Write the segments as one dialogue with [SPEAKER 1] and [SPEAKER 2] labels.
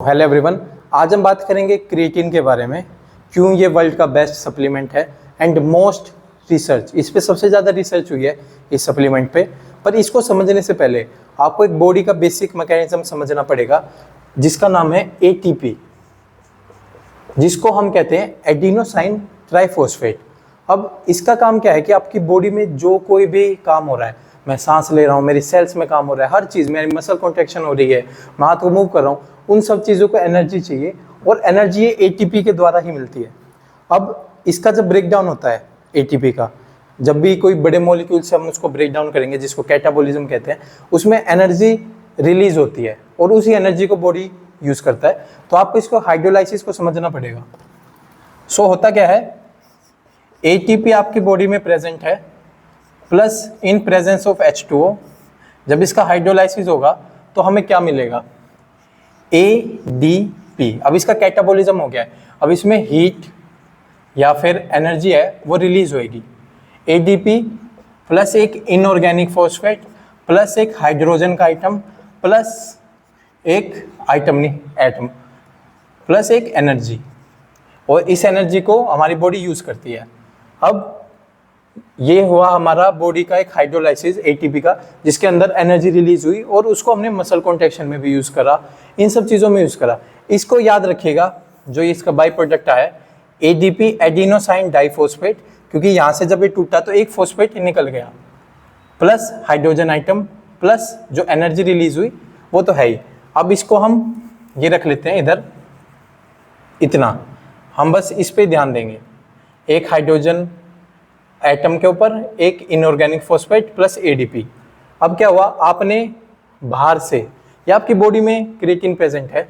[SPEAKER 1] Hello everyone, आज हम बात करेंगे क्रिएटिन के बारे में। क्यों ये वर्ल्ड का बेस्ट सप्लीमेंट है एंड मोस्ट रिसर्च, इस पे सबसे ज़्यादा रिसर्च हुई है इस सप्लीमेंट पे। पर इसको समझने से पहले आपको एक बॉडी का बेसिक मैकेनिज्म समझना पड़ेगा जिसका नाम है एटीपी, जिसको हम कहते हैं एडिनोसाइन ट्राइफॉस्फेट। अब इसका काम क्या है कि आपकी बॉडी में जो कोई भी काम हो रहा है, मैं सांस ले रहा हूँ, मेरी सेल्स में काम हो रहा है, हर चीज़, मेरी मसल कॉन्ट्रैक्शन हो रही है, मैं हाथ को मूव कर रहा हूँ, उन सब चीज़ों को एनर्जी चाहिए और एनर्जी ये एटीपी के द्वारा ही मिलती है। अब इसका जब ब्रेक डाउन होता है एटीपी का, जब भी कोई बड़े मॉलिक्यूल से हम उसको ब्रेक डाउन करेंगे जिसको कैटाबॉलिज्म कहते हैं, उसमें एनर्जी रिलीज होती है और उसी एनर्जी को बॉडी यूज़ करता है। तो आपको इसको हाइड्रोलाइसिस को समझना पड़ेगा। सो होता क्या है, एटीपी आपकी बॉडी में प्रेजेंट है plus in presence of H2O। जब इसका हाइड्रोलाइसिस होगा तो हमें क्या मिलेगा, ADP। अब इसका कैटाबॉलिज्म हो गया है, अब इसमें हीट या फिर एनर्जी है वो रिलीज होएगी। ADP प्लस एक इनऑर्गेनिक फॉस्फेट प्लस एक हाइड्रोजन का आइटम प्लस एक आइटम नहीं एटम प्लस एक एनर्जी, और इस एनर्जी को हमारी बॉडी यूज करती है। अब ये हुआ हमारा बॉडी का एक हाइड्रोलाइसिस एटीपी का, जिसके अंदर एनर्जी रिलीज हुई और उसको हमने मसल कॉन्ट्रैक्शन में भी यूज करा, इन सब चीज़ों में यूज करा। इसको याद रखिएगा, जो इसका बाई प्रोडक्ट आया एडीपी एडिनोसाइन डाइफॉस्फेट, क्योंकि यहाँ से जब ये टूटा तो एक फॉस्फेट निकल गया, प्लस हाइड्रोजन आइटम प्लस जो एनर्जी रिलीज हुई वो तो है ही। अब इसको हम ये रख लेते हैं इधर, इतना हम बस इस पे ध्यान देंगे, एक हाइड्रोजन एटम के ऊपर एक इनऑर्गेनिक फॉस्फेट प्लस एडीपी। अब क्या हुआ, आपने बाहर से या आपकी बॉडी में क्रिएटिन प्रेजेंट है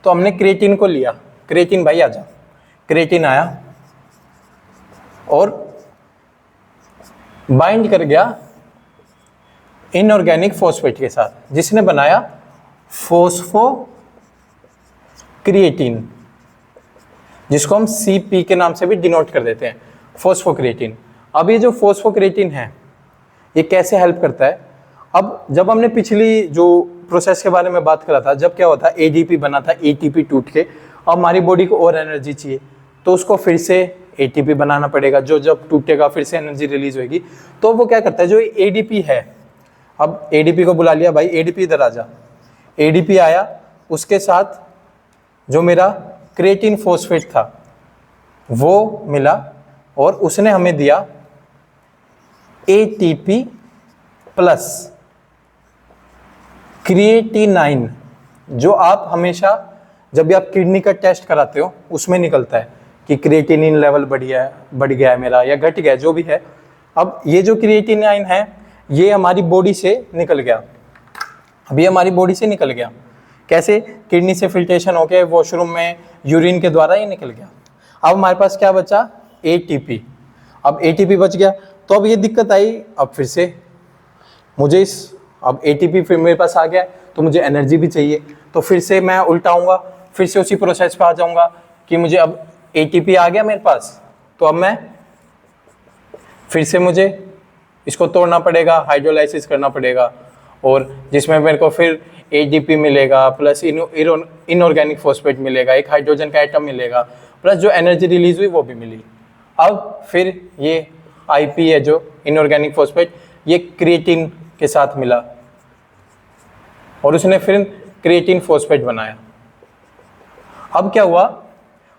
[SPEAKER 1] तो हमने क्रिएटिन को लिया, क्रिएटिन भाई आजा, क्रिएटिन आया और बाइंड कर गया इनऑर्गेनिक फॉस्फेट के साथ, जिसने बनाया फॉस्फोक्रिएटिन, जिसको हम CP के नाम से भी डिनोट कर देते हैं, फॉस्फोक्रिएटिन। अब ये जो फॉस्फोक्रिएटिन है ये कैसे हेल्प करता है, अब जब हमने पिछली जो प्रोसेस के बारे में बात करा था, जब क्या हुआ था ADP बना था, ATP टूट के, अब हमारी बॉडी को और एनर्जी चाहिए तो उसको फिर से ATP बनाना पड़ेगा, जो जब टूटेगा फिर से एनर्जी रिलीज होगी। तो वो क्या करता है, जो ADP है, अब ADP को बुला लिया, भाई ADP इधर आ जा। ADP आया, उसके साथ जो मेरा क्रिएटिन फॉस्फेट था वो मिला और उसने हमें दिया ATP प्लस क्रिएटिनाइन, जो आप हमेशा जब भी आप किडनी का टेस्ट कराते हो उसमें निकलता है कि क्रिएटिनिन लेवल बढ़ गया है मेरा या घट गया, जो भी है। अब ये जो क्रिएटिनाइन है ये हमारी बॉडी से निकल गया, अब ये हमारी बॉडी से निकल गया कैसे, किडनी से फिल्ट्रेशन होके वॉशरूम में यूरिन के द्वारा ये निकल गया। अब हमारे पास क्या बचा, ATP। अब ATP बच गया तो अब ये दिक्कत आई, अब फिर से मुझे अब ATP फिर मेरे पास आ गया तो मुझे एनर्जी भी चाहिए, तो फिर से मैं उल्टाऊंगा, फिर से उसी प्रोसेस पे आ जाऊंगा कि मुझे अब ATP आ गया मेरे पास, तो अब मैं फिर से मुझे इसको तोड़ना पड़ेगा, हाइड्रोलाइसिस करना पड़ेगा, और जिसमें मेरे को फिर ADP मिलेगा प्लस इनऑर्गेनिक फॉस्फेट मिलेगा, एक हाइड्रोजन का एटम मिलेगा, प्लस जो एनर्जी रिलीज हुई वो भी मिली। अब फिर ये IP है जो इनऑर्गेनिक फॉस्फेट, ये क्रिएटिन के साथ मिला और उसने फिर क्रिएटिन फॉस्फेट बनाया। अब क्या हुआ,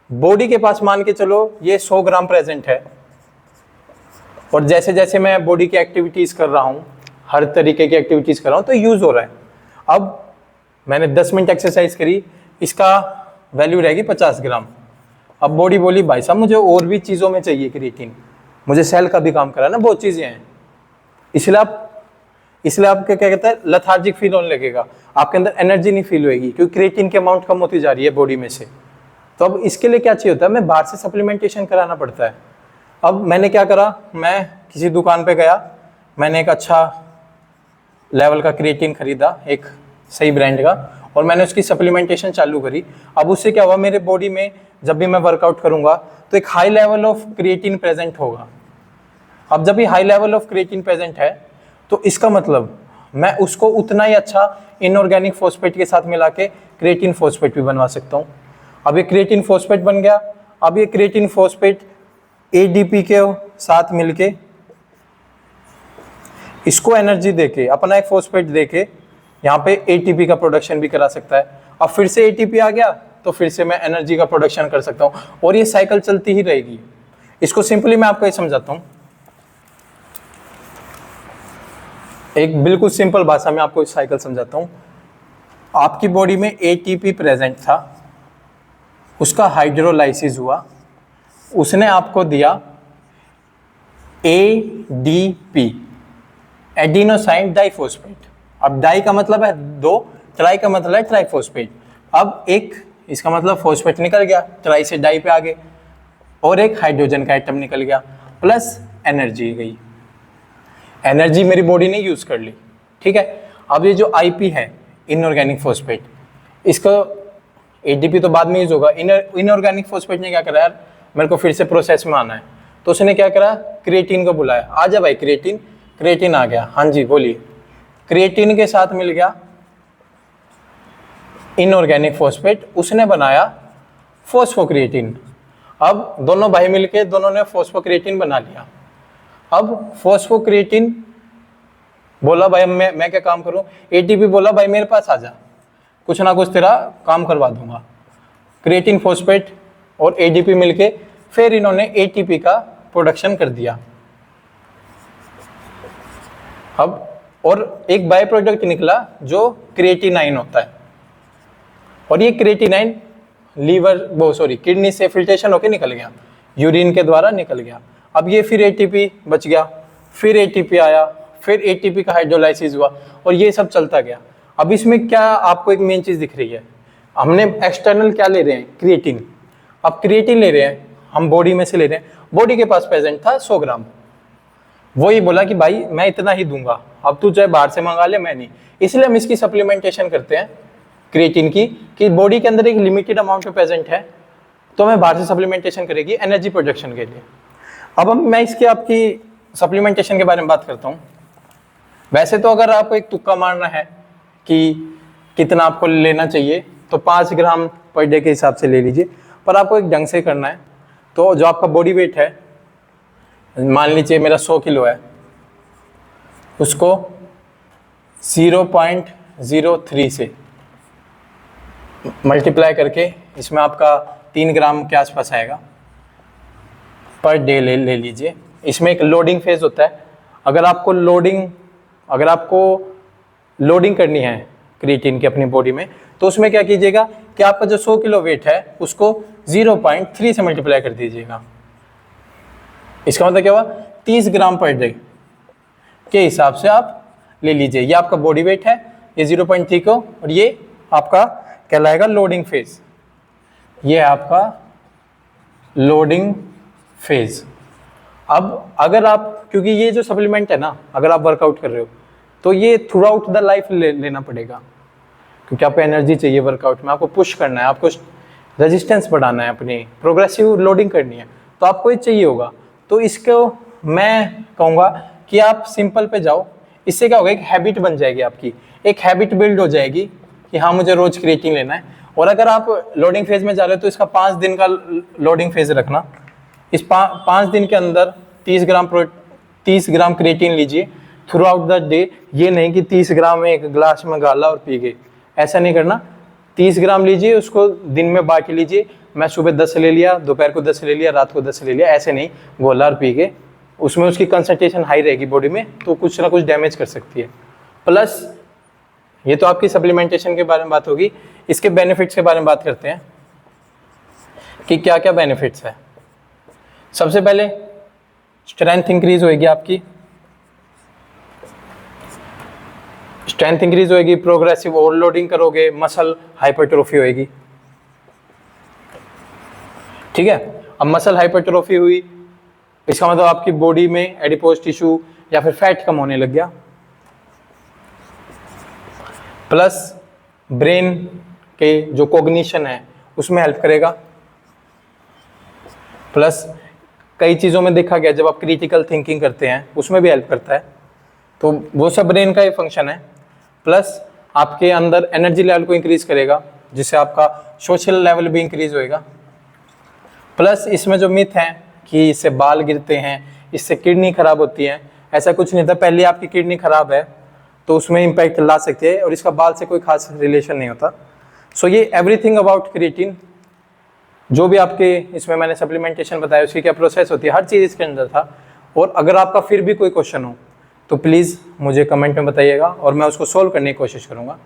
[SPEAKER 1] बॉडी के पास मान के चलो ये 100 ग्राम प्रेजेंट है, और जैसे जैसे मैं बॉडी की एक्टिविटीज़ कर रहा हूँ, हर तरीके की एक्टिविटीज़ कर रहा हूँ तो यूज़ हो रहा है। अब मैंने 10 मिनट एक्सरसाइज करी, इसका वैल्यू रहेगी 50 ग्राम। अब बॉडी बोली भाई साहब मुझे और भी चीज़ों में चाहिए क्रिएटिन, मुझे सेल का भी काम करा ना, बहुत चीज़ें हैं, इसलिए आपको क्या कहता है, लेथार्जिक फील होने लगेगा, आपके अंदर एनर्जी नहीं फील होएगी क्योंकि क्रिएटिन की अमाउंट कम होती जा रही है बॉडी में से। तो अब इसके लिए क्या चाहिए होता है, मैं बाहर से सप्लीमेंटेशन कराना पड़ता है। अब मैंने क्या करा, मैं किसी दुकान पे गया, मैंने एक अच्छा लेवल का क्रिएटिन खरीदा, एक सही ब्रांड का, और मैंने उसकी सप्लीमेंटेशन चालू करी। अब उससे क्या हुआ, मेरे बॉडी में जब भी मैं वर्कआउट करूंगा तो एक high level of creatine present होगा। अब जब भी high level of creatine present है तो इसका मतलब मैं उसको उतना ही अच्छा इनऑर्गेनिक फॉस्फेट के साथ मिला के क्रिएटिन फॉस्फेट भी बनवा सकता हूँ। अब ये क्रिएटिन फॉस्फेट बन गया। अब ये क्रिएटिन फॉस्फेट एडीपी के साथ मिलके इसको एनर्जी देके अपना एक फॉस्फेट देके यहाँ पे एटीपी का प्रोडक्शन भी करा सकता है। अब फिर से एटीपी आ गया तो फिर से मैं एनर्जी का प्रोडक्शन कर सकता हूँ और ये साइकिल चलती ही रहेगी। इसको सिंपली मैं आपको ये समझाता हूँ, एक बिल्कुल सिंपल भाषा में आपको इस साइकिल समझाता हूँ। आपकी बॉडी में एटीपी प्रेजेंट था, उसका हाइड्रोलाइसिस हुआ, उसने आपको दिया एडीपी, एडिनोसाइन डाइफॉस्फेट। अब डाई का मतलब है दो, ट्राई का मतलब है ट्राइफॉस्फेट। अब एक इसका मतलब फॉस्फेट निकल गया, ट्राई से डाई पे आ गए, और एक हाइड्रोजन का एटम निकल गया, प्लस एनर्जी गई। एनर्जी मेरी बॉडी ने यूज कर ली, ठीक है। अब ये जो आईपी है इनऑर्गेनिक फॉस्फेट, इसका एडीपी तो बाद में यूज होगा। इनऑर्गेनिक फॉस्फेट ने क्या करा यार, मेरे को फिर से प्रोसेस में आना है, तो उसने क्या करा, क्रिएटिन को बुलाया, आ जा भाई क्रिएटिन। क्रिएटिन आ गया, हाँ जी बोलिए। क्रिएटिन के साथ मिल गया इनऑर्गेनिक फॉस्फेट, उसने बनाया फॉस्फोक्रिएटिन। अब दोनों भाई मिलके दोनों ने फॉस्फोक्रिएटिन बना लिया। अब फॉस्फोक्रिएटिन बोला भाई मैं क्या काम करूं, एटीपी बोला भाई मेरे पास आ जा, कुछ ना कुछ तेरा काम करवा दूंगा। क्रिएटिन फॉस्फेट और एडीपी मिलके फिर इन्होंने एटीपी का प्रोडक्शन कर दिया। अब और एक बाय प्रोडक्ट निकला जो क्रिएटिनाइन होता है, और ये क्रिएटिनाइन किडनी से फिल्ट्रेशन होके निकल गया, यूरिन के द्वारा निकल गया। अब ये फिर एटीपी बच गया, फिर एटीपी आया, फिर एटीपी का हाइड्रोलाइसिस हुआ, और ये सब चलता गया। अब इसमें क्या आपको एक मेन चीज दिख रही है, हमने एक्सटर्नल क्या ले रहे हैं, क्रिएटिन। अब क्रिएटिन ले रहे हैं हम बॉडी में से ले रहे हैं, बॉडी के पास प्रेजेंट था 100 ग्राम, वही बोला कि भाई मैं इतना ही दूंगा, अब तू चाहे बाहर से मंगा ले, मैं नहीं। इसलिए हम इसकी सप्लीमेंटेशन करते हैं क्रिएटिन की, कि बॉडी के अंदर एक लिमिटेड अमाउंट में प्रेजेंट है, तो हमें बाहर से सप्लीमेंटेशन करेगी एनर्जी प्रोडक्शन के लिए। अब मैं इसके आपकी सप्लीमेंटेशन के बारे में बात करता हूँ। वैसे तो अगर आपको एक तुक्का मारना है कि कितना आपको लेना चाहिए, तो 5 ग्राम पर डे के हिसाब से ले लीजिए, पर आपको एक ढंग से करना है। तो जो आपका बॉडी वेट है, मान लीजिए मेरा 100 किलो है, उसको 0.03 से मल्टीप्लाई करके इसमें आपका 3 ग्राम के आसपास आएगा पर डे ले लीजिए। इसमें एक लोडिंग फेज होता है। अगर आपको लोडिंग करनी है क्रिएटिन की अपनी बॉडी में, तो उसमें क्या कीजिएगा कि आपका जो 100 किलो वेट है उसको 0.3 से मल्टीप्लाई कर दीजिएगा। इसका मतलब क्या हुआ, 30 ग्राम पर डे के हिसाब से आप ले लीजिए। ये आपका बॉडी वेट है, ये 0.3 को, और ये आपका कहलाएगा लोडिंग फेज। ये है आपका लोडिंग फेज। अब अगर आप, क्योंकि ये जो सप्लीमेंट है ना, अगर आप वर्कआउट कर रहे हो तो ये थ्रू आउट द लाइफ लेना पड़ेगा, क्योंकि आपको एनर्जी चाहिए वर्कआउट में, आपको पुश करना है, आपको रेजिस्टेंस बढ़ाना है, अपनी प्रोग्रेसिव लोडिंग करनी है, तो आपको ये चाहिए होगा। तो इसको मैं कहूँगा कि आप सिंपल पे जाओ। इससे क्या होगा, एक हैबिट बन जाएगी आपकी, एक हैबिट बिल्ड हो जाएगी कि हाँ मुझे रोज क्रिएटिन लेना है। और अगर आप लोडिंग फेज में जा रहे हो तो इसका 5 दिन का लोडिंग फेज रखना। इस 5 दिन के अंदर 30 ग्राम क्रिएटिन लीजिए थ्रू आउट द डे। ये नहीं कि 30 ग्राम एक ग्लास में गाला और पी गए, ऐसा नहीं करना। 30 ग्राम लीजिए, उसको दिन में बांट लीजिए। मैं सुबह 10 ले लिया, दोपहर को 10 ले लिया, रात को 10 ले लिया, ऐसे नहीं गोला और पी गए। उसमें उसकी कंसंट्रेशन हाई रहेगी बॉडी में, तो कुछ ना कुछ डैमेज कर सकती है। प्लस ये तो आपकी सप्लीमेंटेशन के बारे में बात होगी। इसके बेनिफिट्स के बारे में बात करते हैं कि क्या क्या बेनिफिट्स है। सबसे पहले स्ट्रेंथ इंक्रीज होएगी आपकी, स्ट्रेंथ इंक्रीज होएगी, प्रोग्रेसिव ओवरलोडिंग करोगे, मसल हाइपरट्रोफी होएगी। ठीक है, अब मसल हाइपरट्रोफी हुई, इसका मतलब आपकी बॉडी में एडिपोज टिश्यू या फिर फैट कम होने लग गया। प्लस ब्रेन के जो कॉग्निशन है उसमें हेल्प करेगा। प्लस कई चीज़ों में देखा गया जब आप क्रिटिकल थिंकिंग करते हैं उसमें भी हेल्प करता है। तो वो सब ब्रेन का ही फंक्शन है। प्लस आपके अंदर एनर्जी लेवल को इंक्रीज करेगा, जिससे आपका सोशल लेवल भी इंक्रीज होएगा। प्लस इसमें जो मिथ है कि इससे बाल गिरते हैं, इससे किडनी खराब होती है, ऐसा कुछ नहीं था। पहले आपकी किडनी खराब है तो उसमें इम्पैक्ट ला सकते हैं, और इसका बाल से कोई खास रिलेशन नहीं होता। सो ये एवरीथिंग अबाउट क्रिएटिन, जो भी आपके इसमें मैंने सप्लीमेंटेशन बताया उसकी क्या प्रोसेस होती है, हर चीज़ इसके अंदर था। और अगर आपका फिर भी कोई क्वेश्चन हो तो प्लीज़ मुझे कमेंट में बताइएगा और मैं उसको सोल्व करने की कोशिश करूँगा।